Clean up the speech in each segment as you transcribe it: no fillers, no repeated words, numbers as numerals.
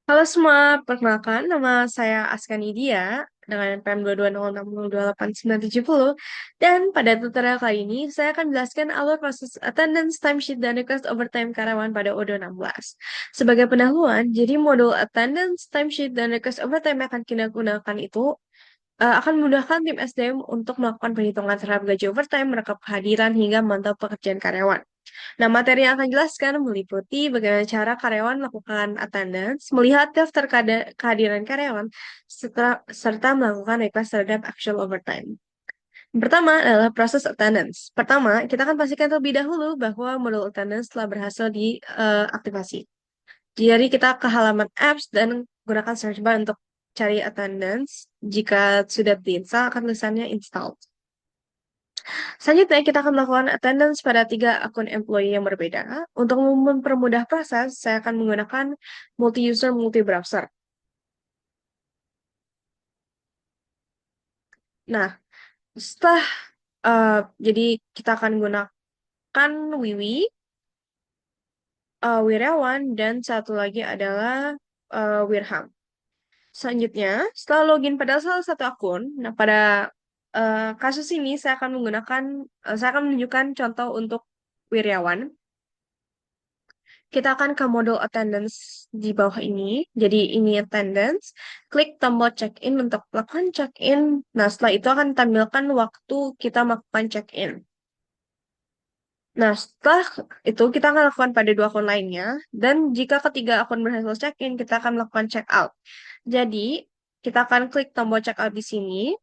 Halo semua, perkenalkan nama saya Aska Nidia dengan NPM 220602890. Dan pada tutorial kali ini, saya akan menjelaskan alur proses attendance, timesheet, dan request overtime karyawan pada ODO 16. Sebagai pendahuluan, jadi modul attendance, timesheet, dan request overtime yang akan kita gunakan itu akan memudahkan tim SDM untuk melakukan perhitungan terhadap gaji overtime, merekap kehadiran, hingga memantau pekerjaan karyawan. Nah, materi yang akan jelaskan meliputi bagaimana cara karyawan melakukan attendance, melihat daftar kehadiran karyawan, serta melakukan request terhadap actual overtime. Yang pertama adalah proses attendance. Pertama, kita akan pastikan terlebih dahulu bahwa modul attendance telah berhasil diaktifasi. Jadi kita ke halaman apps dan gunakan search bar untuk cari attendance. Jika sudah diinstal, akan tulisannya installed. Selanjutnya, kita akan melakukan attendance pada 3 akun employee yang berbeda. Untuk mempermudah proses, saya akan menggunakan multi-user, multi-browser. Nah, setelah eh, jadi kita akan gunakan Wiwi, Wirawan, dan satu lagi adalah Wirham. Selanjutnya, setelah login pada salah satu akun, nah pada kasus ini saya akan menunjukkan contoh untuk Wiryawan. Kita akan ke modul attendance di bawah ini. Jadi ini attendance. Klik tombol check-in untuk melakukan check-in. Nah, setelah itu akan tampilkan waktu kita melakukan check-in. Nah, setelah itu kita akan lakukan pada 2 akun lainnya. Dan jika ketiga akun berhasil check-in, kita akan melakukan check-out. Jadi, kita akan klik tombol check-out di sini.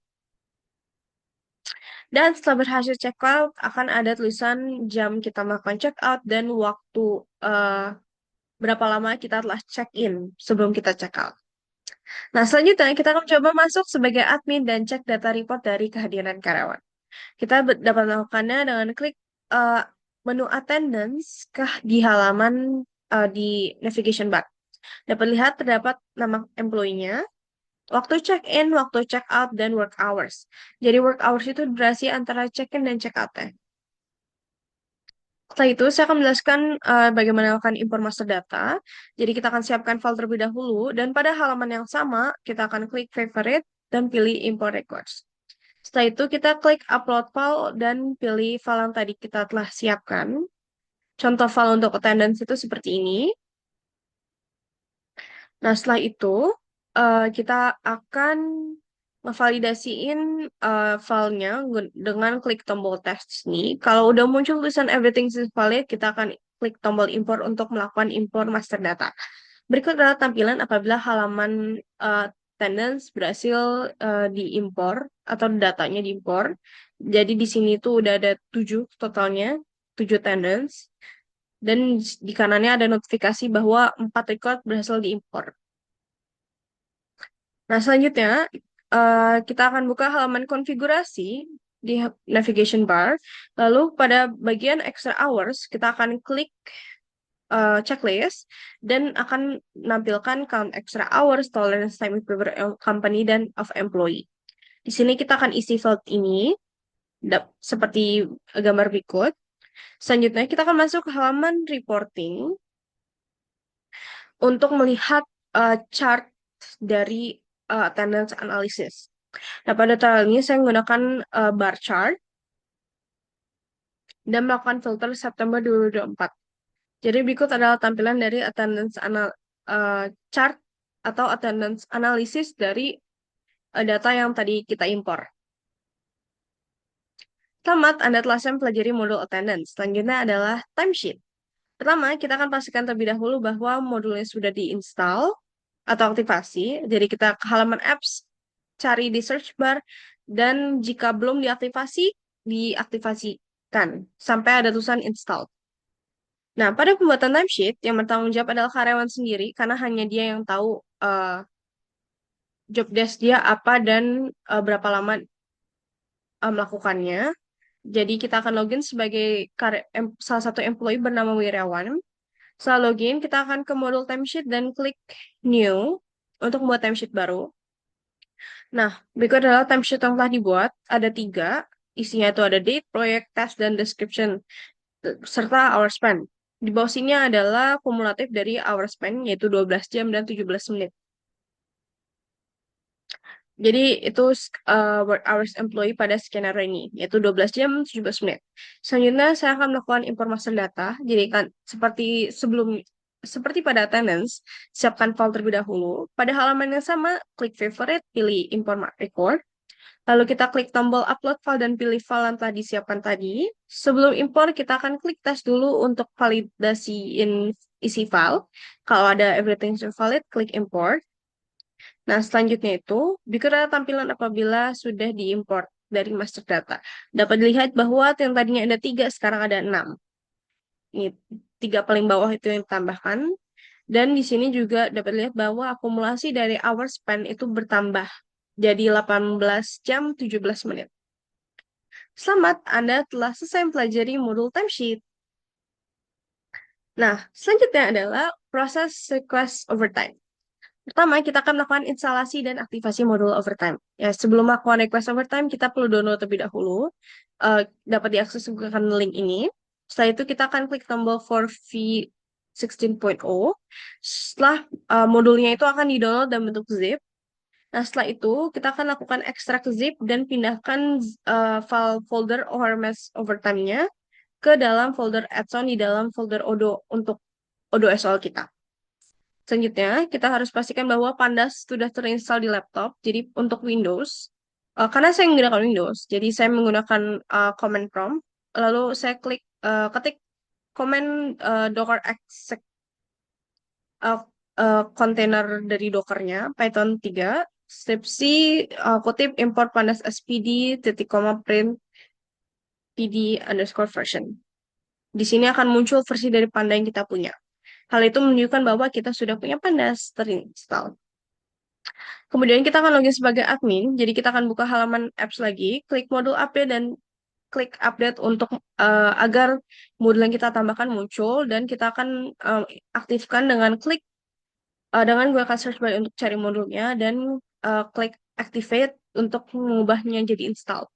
Dan setelah berhasil check-out, akan ada tulisan jam kita melakukan check-out dan waktu eh, berapa lama kita telah check-in sebelum kita check-out. Nah, selanjutnya kita akan coba masuk sebagai admin dan cek data report dari kehadiran karyawan. Kita dapat melakukannya dengan klik eh, menu attendance di halaman di navigation bar. Dapat lihat terdapat nama employee-nya, waktu check-in, waktu check-out, dan work hours. Jadi work hours itu durasi antara check-in dan check-out-nya. Setelah itu, saya akan menjelaskan bagaimana melakukan impor master data. Jadi, kita akan siapkan file terlebih dahulu, dan pada halaman yang sama, kita akan klik favorite dan pilih import records. Setelah itu, kita klik upload file dan pilih file yang tadi kita telah siapkan. Contoh file untuk attendance itu seperti ini. Nah, setelah itu, kita akan ngevalidasiin filenya dengan klik tombol test ini. Kalau udah muncul tulisan everything is valid, kita akan klik tombol import untuk melakukan import master data. Berikut adalah tampilan apabila halaman attendance berhasil diimpor atau datanya diimpor. Jadi di sini tuh udah ada 7 totalnya, 7 attendance. Dan di kanannya ada notifikasi bahwa 4 record berhasil diimpor. Nah, selanjutnya kita akan buka halaman konfigurasi di navigation bar. Lalu pada bagian extra hours, kita akan klik checklist dan akan menampilkan count extra hours, tolerance time with per company, dan of employee. Di sini kita akan isi field ini seperti gambar berikut. Selanjutnya, kita akan masuk ke halaman reporting untuk melihat chart dari attendance analysis. Nah, pada tutorial ini saya menggunakan bar chart dan melakukan filter September 2024. Jadi berikut adalah tampilan dari chart atau attendance analysis dari data yang tadi kita impor. Selamat, Anda telah mempelajari modul attendance. Selanjutnya adalah timesheet. Pertama, kita akan pastikan terlebih dahulu bahwa modulnya sudah diinstal atau aktivasi. Jadi kita ke halaman apps, cari di search bar, dan jika belum diaktifasi, diaktifasikan sampai ada tulisan install. Nah, pada pembuatan timesheet, yang bertanggung jawab adalah karyawan sendiri, karena hanya dia yang tahu job desk dia apa dan berapa lama melakukannya. Jadi kita akan login sebagai salah satu employee bernama Wirawan. Setelah login, kita akan ke modul timesheet dan klik new untuk membuat timesheet baru. Nah, berikut adalah timesheet yang telah dibuat. Ada 3. Isinya itu ada date, project, task, dan description, serta hour spent. Di bawah sini adalah kumulatif dari hour spend, yaitu 12 jam dan 17 menit. Jadi itu work hours employee pada skenario ini, yaitu 12 jam 17 menit. Selanjutnya saya akan melakukan informasi data. Jadi kan seperti pada attendance, siapkan file terlebih dahulu. Pada halaman yang sama, klik favorite, pilih import record. Lalu kita klik tombol upload file dan pilih file yang telah disiapkan tadi. Sebelum import, kita akan klik tes dulu untuk validasiin isi file. Kalau ada everything is valid, klik import. Nah, selanjutnya itu, bicara tampilan apabila sudah diimport dari master data. Dapat dilihat bahwa yang tadinya ada 3, sekarang ada 6. Ini 3 paling bawah itu yang ditambahkan. Dan di sini juga dapat dilihat bahwa akumulasi dari hour spend itu bertambah. Jadi 18 jam 17 menit. Selamat, Anda telah selesai mempelajari modul timesheet. Nah, selanjutnya adalah proses request overtime. Pertama, kita akan melakukan instalasi dan aktivasi modul overtime. Ya, sebelum melakukan request overtime, kita perlu download terlebih dahulu. Dapat diakses menggunakan link ini. Setelah itu, kita akan klik tombol for v16.0. Setelah modulnya itu akan di-download dalam bentuk zip. Nah, setelah itu, kita akan lakukan ekstrak zip dan pindahkan file folder ORMS overtime-nya ke dalam folder add-on di dalam folder Odo untuk Odo SOL kita. Selanjutnya, kita harus pastikan bahwa Pandas sudah terinstall di laptop. Jadi untuk Windows, karena saya menggunakan Windows, jadi saya menggunakan command prompt. Lalu saya ketik command docker exec kontainer dari Dockernya, Python 3, step C, kutip import pandas spd, titik koma print pd underscore version. Di sini akan muncul versi dari Panda yang kita punya. Hal itu menunjukkan bahwa kita sudah punya Pandas terinstall. Kemudian kita akan login sebagai admin, jadi kita akan buka halaman apps lagi, klik modul update dan klik update untuk agar modul yang kita tambahkan muncul dan kita akan aktifkan dengan dengan gunakan search bar untuk cari modulnya dan klik activate untuk mengubahnya jadi installed.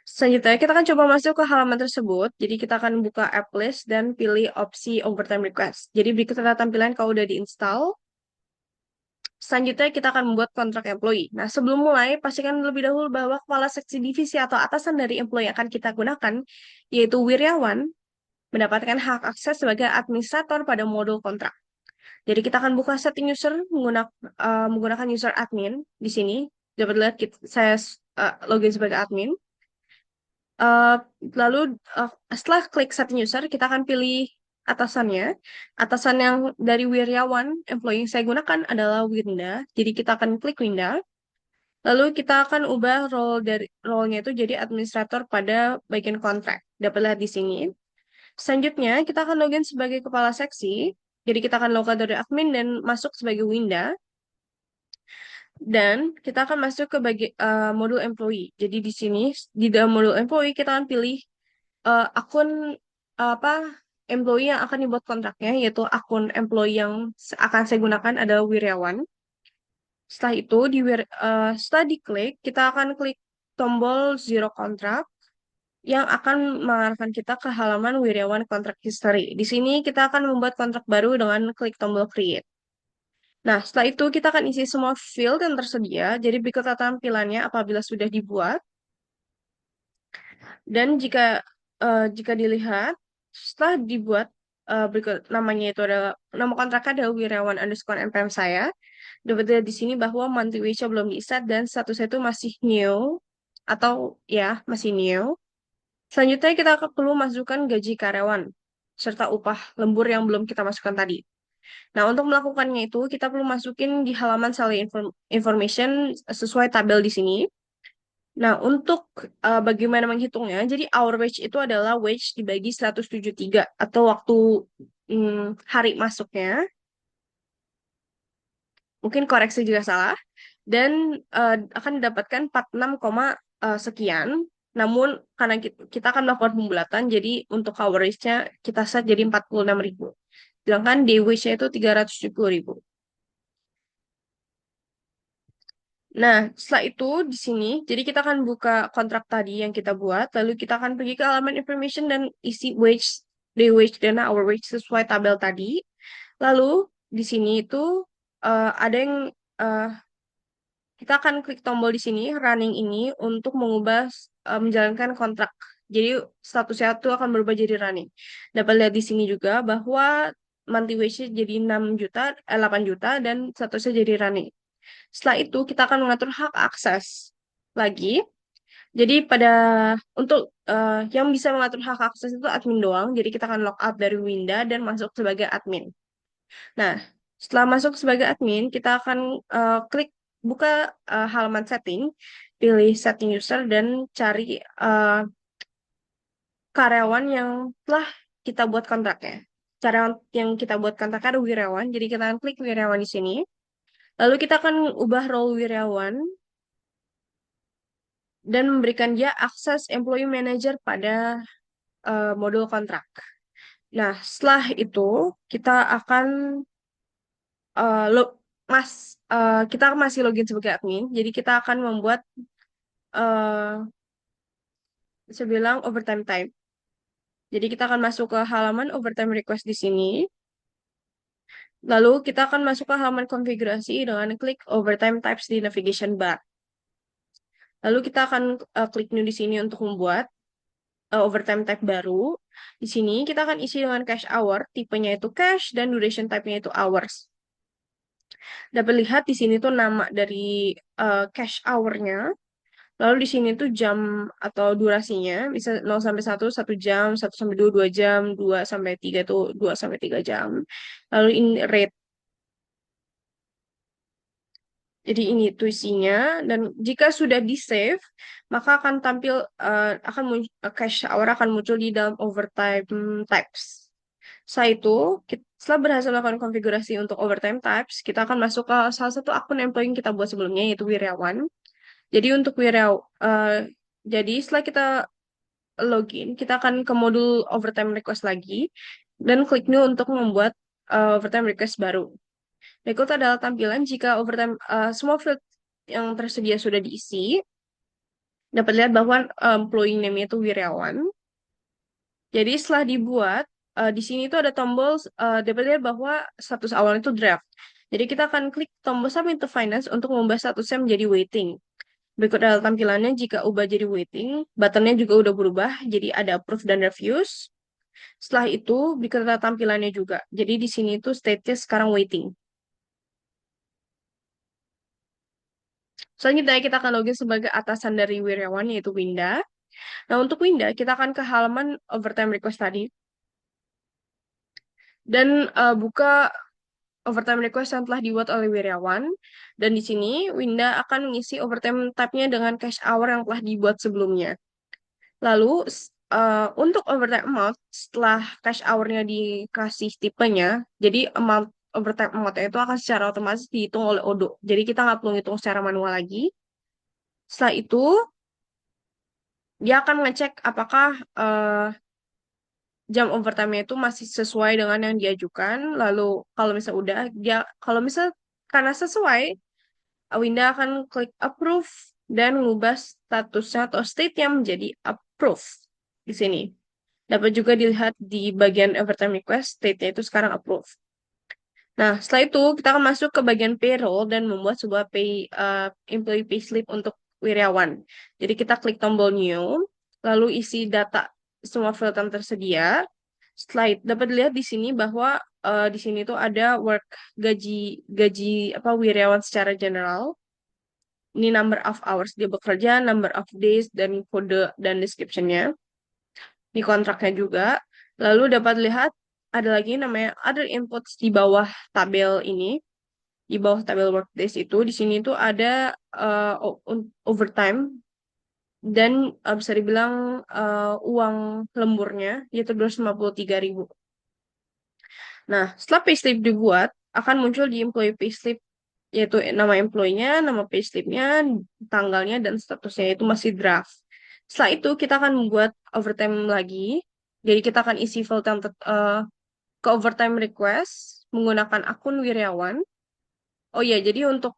Selanjutnya, kita akan coba masuk ke halaman tersebut. Jadi, kita akan buka app list dan pilih opsi overtime request. Jadi, berikut adalah tampilan kalau udah diinstal. Selanjutnya, kita akan membuat kontrak employee. Nah, sebelum mulai, pastikan terlebih dahulu bahwa kepala seksi divisi atau atasan dari employee yang akan kita gunakan, yaitu Wiryawan, mendapatkan hak akses sebagai administrator pada modul kontrak. Jadi, kita akan buka setting user menggunakan user admin di sini. Dapat lihat saya login sebagai admin. Uh, lalu setelah klik setting user, kita akan pilih atasannya. Atasan yang dari Wiryawan, employee yang saya gunakan adalah Winda. Jadi kita akan klik Winda. Lalu kita akan ubah role-nya itu jadi administrator pada bagian kontrak. Dapat lihat di sini. Selanjutnya, kita akan login sebagai kepala seksi. Jadi kita akan login dari admin dan masuk sebagai Winda. Dan kita akan masuk ke modul employee. Jadi di sini, di dalam modul employee, kita akan pilih akun apa employee yang akan dibuat kontraknya, yaitu akun employee yang akan saya gunakan adalah Wiryawan. Setelah itu, setelah diklik, kita akan klik tombol zero kontrak yang akan mengarahkan kita ke halaman Wiryawan Contract History. Di sini kita akan membuat kontrak baru dengan klik tombol create. Nah, setelah itu kita akan isi semua field yang tersedia. Jadi berikut tampilannya apabila sudah dibuat. Dan jika dilihat setelah dibuat berikut namanya itu adalah nama kontraknya adalah Wirawan underscore npm saya. Dapat dilihat di sini bahwa monthly wage belum di-set dan statusnya itu masih new atau ya masih new. Selanjutnya kita perlu masukkan gaji karyawan serta upah lembur yang belum kita masukkan tadi. Nah, untuk melakukannya itu kita perlu masukin di halaman salary information sesuai tabel di sini. Nah, untuk bagaimana menghitungnya, jadi hour wage itu adalah wage dibagi 173 atau waktu hari masuknya. Mungkin koreksi jika salah. Dan akan didapatkan 46, sekian. Namun, karena kita akan melakukan pembulatan, jadi untuk hour wage-nya kita set jadi 46.000. Sedangkan day wage-nya itu 370.000. Nah, setelah itu di sini, jadi kita akan buka kontrak tadi yang kita buat, lalu kita akan pergi ke halaman information dan isi wage day wage dan hour wage sesuai tabel tadi. Lalu di sini itu ada yang eh, kita akan klik tombol di sini running ini untuk mengubah menjalankan kontrak. Jadi statusnya itu akan berubah jadi running. Dapat lihat di sini juga bahwa monthly wage jadi 6 juta, 8 juta dan statusnya jadi running. Setelah itu kita akan mengatur hak akses lagi. Jadi untuk yang bisa mengatur hak akses itu admin doang. Jadi kita akan log out dari Winda dan masuk sebagai admin. Nah, setelah masuk sebagai admin, kita akan klik buka halaman setting, pilih setting user dan cari karyawan yang telah kita buat kontraknya. Cara yang kita buat kontraknya ada wirawan, jadi kita akan klik wirawan di sini. Lalu kita akan ubah role wirawan dan memberikan dia akses employee manager pada modul kontrak. Nah, setelah itu kita akan eh, lo, kita masih login sebagai admin, jadi kita akan membuat bisa bilang overtime type. Jadi kita akan masuk ke halaman overtime request di sini. Lalu kita akan masuk ke halaman konfigurasi dengan klik overtime types di navigation bar. Lalu kita akan klik new di sini untuk membuat overtime type baru. Di sini kita akan isi dengan cash hour, tipenya itu cash dan duration type-nya itu hours. Dapat lihat di sini tuh nama dari cash hour-nya. Lalu di sini tuh jam atau durasinya bisa 0 sampai 1 jam, 1 sampai 2 2 jam, 2 sampai 3 tuh 2 sampai 3 jam. Lalu ini rate. Jadi ini tuh isinya dan jika sudah di-save, maka akan tampil cache hour akan muncul di dalam overtime types. Setelah itu, setelah berhasil melakukan konfigurasi untuk overtime types, kita akan masuk ke salah satu akun employee yang kita buat sebelumnya yaitu Wiryawan. Jadi untuk jadi setelah kita login, kita akan ke modul overtime request lagi dan klik new untuk membuat overtime request baru. Berikut adalah tampilan jika overtime semua field yang tersedia sudah diisi. Dapat lihat bahwa employee name itu Wiryawan. Jadi setelah dibuat, di sini itu ada tombol dapat lihat bahwa status awal itu draft. Jadi kita akan klik tombol submit to finance untuk mengubah statusnya menjadi waiting. Berikut adalah tampilannya jika ubah jadi waiting. Buttonnya juga udah berubah, jadi ada approve dan refuse. Setelah itu, berikut adalah tampilannya juga. Jadi di sini itu state-nya sekarang waiting. Selanjutnya kita akan login sebagai atasan dari Wiryawan yaitu Winda. Nah untuk Winda kita akan ke halaman overtime request tadi dan buka overtime request yang telah dibuat oleh Wiryawan. Dan di sini Winda akan mengisi overtime type-nya dengan cash hour yang telah dibuat sebelumnya. Lalu untuk overtime amount setelah cash hour-nya dikasih tipenya, jadi overtime amount-nya itu akan secara otomatis dihitung oleh Odo. Jadi kita nggak perlu hitung secara manual lagi. Setelah itu dia akan ngecek apakah jam overtime-nya itu masih sesuai dengan yang diajukan. Lalu kalau misal udah, kalau misal karena sesuai, Winda akan klik approve dan mengubah statusnya atau state-nya menjadi approve di sini. Dapat juga dilihat di bagian overtime request, state-nya itu sekarang approve. Nah, setelah itu kita akan masuk ke bagian payroll dan membuat sebuah employee payslip untuk Wiryawan. Jadi kita klik tombol new, lalu isi data semua field yang tersedia. Setelah itu dapat dilihat di sini bahwa di sini tuh ada gaji gaji apa Wiryawan secara general. Ini number of hours dia bekerja, number of days dan kode dan description-nya. Di kontraknya juga. Lalu dapat lihat ada lagi namanya other inputs di bawah tabel ini. Di bawah tabel workdays itu, di sini tuh ada overtime dan bisa dibilang uang lemburnya yaitu 253.000. Nah, setelah payslip dibuat, akan muncul di employee payslip yaitu nama employee-nya, nama payslip-nya, tanggalnya, dan statusnya itu masih draft. Setelah itu, kita akan membuat overtime lagi. Jadi, kita akan isi field yang ke overtime request menggunakan akun Wiryawan. Oh iya, jadi untuk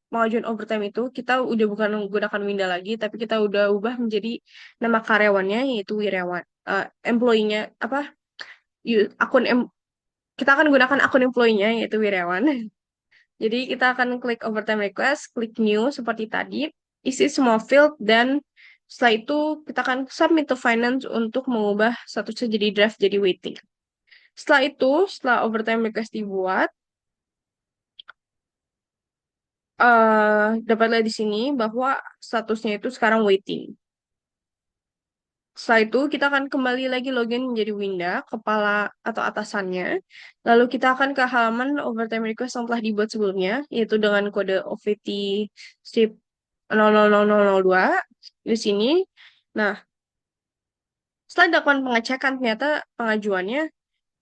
mengajukan overtime itu, kita udah bukan menggunakan Winda lagi, tapi kita udah ubah menjadi nama karyawannya, yaitu Wiryawan. Employee-nya, apa? akun kita akan gunakan akun employee-nya yaitu Wirawan. Jadi kita akan klik overtime request, klik new seperti tadi, isi semua field dan setelah itu kita akan submit to finance untuk mengubah statusnya jadi draft jadi waiting. Setelah itu, setelah overtime request dibuat, dapatlah di sini bahwa statusnya itu sekarang waiting. Setelah itu, kita akan kembali lagi login menjadi Winda, kepala atau atasannya. Lalu kita akan ke halaman overtime request yang telah dibuat sebelumnya, yaitu dengan kode OVT strip 000002 di sini. Nah, setelah dilakukan pengecekan, ternyata pengajuannya,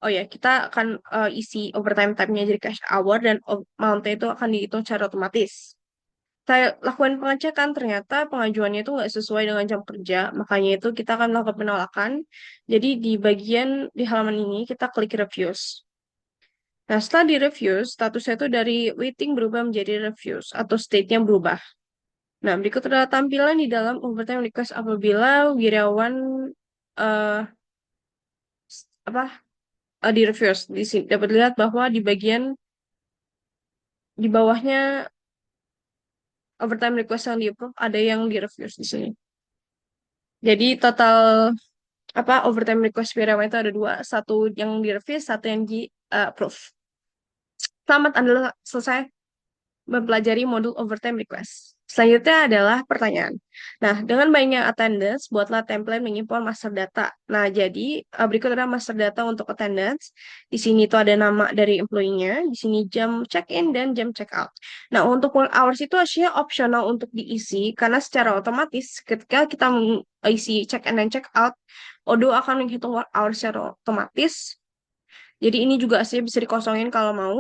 oh ya, kita akan isi overtime type-nya jadi cash hour dan amount-nya itu akan dihitung secara otomatis. Saya lakukan pengecekan, ternyata pengajuannya itu nggak sesuai dengan jam kerja, makanya itu kita akan melakukan penolakan. Jadi di bagian di halaman ini kita klik refuse. Nah, setelah di refuse, statusnya itu dari waiting berubah menjadi refuse atau state-nya berubah. Nah, berikut adalah tampilan di dalam overtime request apabila wirawan eh apa di refuse. Di sini dapat lihat bahwa di bagian di bawahnya overtime request yang di approve ada yang di refuse di sini. Jadi total overtime request Wirawan itu ada dua, satu yang di review, satu yang di approve. Selamat Anda selesai mempelajari modul overtime request. Selanjutnya adalah pertanyaan. Nah, dengan banyaknya attendance, buatlah template mengimpor master data. Nah, jadi berikut adalah master data untuk attendance. Di sini itu ada nama dari employee-nya, di sini jam check-in dan jam check-out. Nah, untuk work hours itu aslinya opsional untuk diisi, karena secara otomatis ketika kita mengisi check-in dan check-out, Odoo akan menghitung work hours secara otomatis. Jadi ini juga aslinya bisa dikosongin kalau mau.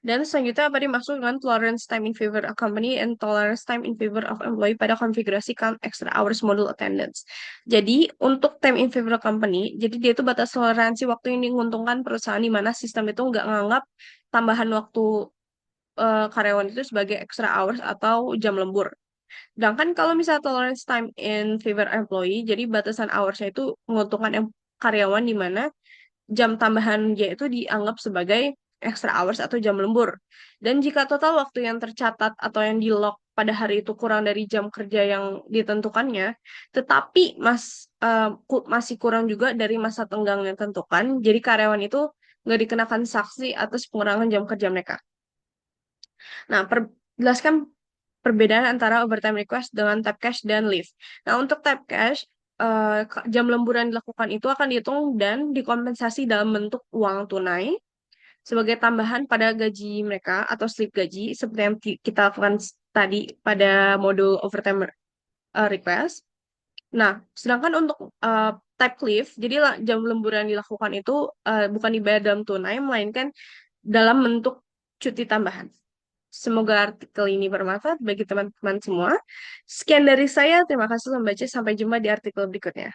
Dan selanjutnya apa dimaksud dengan tolerance time in favor of company and tolerance time in favor of employee pada konfigurasi count extra hours module attendance. Jadi untuk time in favor of company, jadi dia itu batas toleransi waktu yang menguntungkan perusahaan di mana sistem itu nggak nganggap tambahan waktu karyawan itu sebagai extra hours atau jam lembur. Sedangkan kalau misalnya tolerance time in favor employee, jadi batasan hoursnya itu menguntungkan karyawan di mana jam tambahan dia itu dianggap sebagai extra hours atau jam lembur. Dan jika total waktu yang tercatat atau yang di-log pada hari itu kurang dari jam kerja yang ditentukannya, tetapi masih kurang juga dari masa tenggang yang ditentukan, jadi karyawan itu nggak dikenakan sanksi atas pengurangan jam kerja mereka. Nah, jelaskan perbedaan antara overtime request dengan tap cash dan leave. Nah, untuk tap cash, jam lembur yang dilakukan itu akan dihitung dan dikompensasi dalam bentuk uang tunai sebagai tambahan pada gaji mereka atau slip gaji seperti yang kita lakukan tadi pada modul overtime request. Nah, sedangkan untuk type leave, jadi jam lembur yang dilakukan itu bukan dibayar dalam tunai, melainkan dalam bentuk cuti tambahan. Semoga artikel ini bermanfaat bagi teman-teman semua. Sekian dari saya, terima kasih sudah membaca. Sampai jumpa di artikel berikutnya.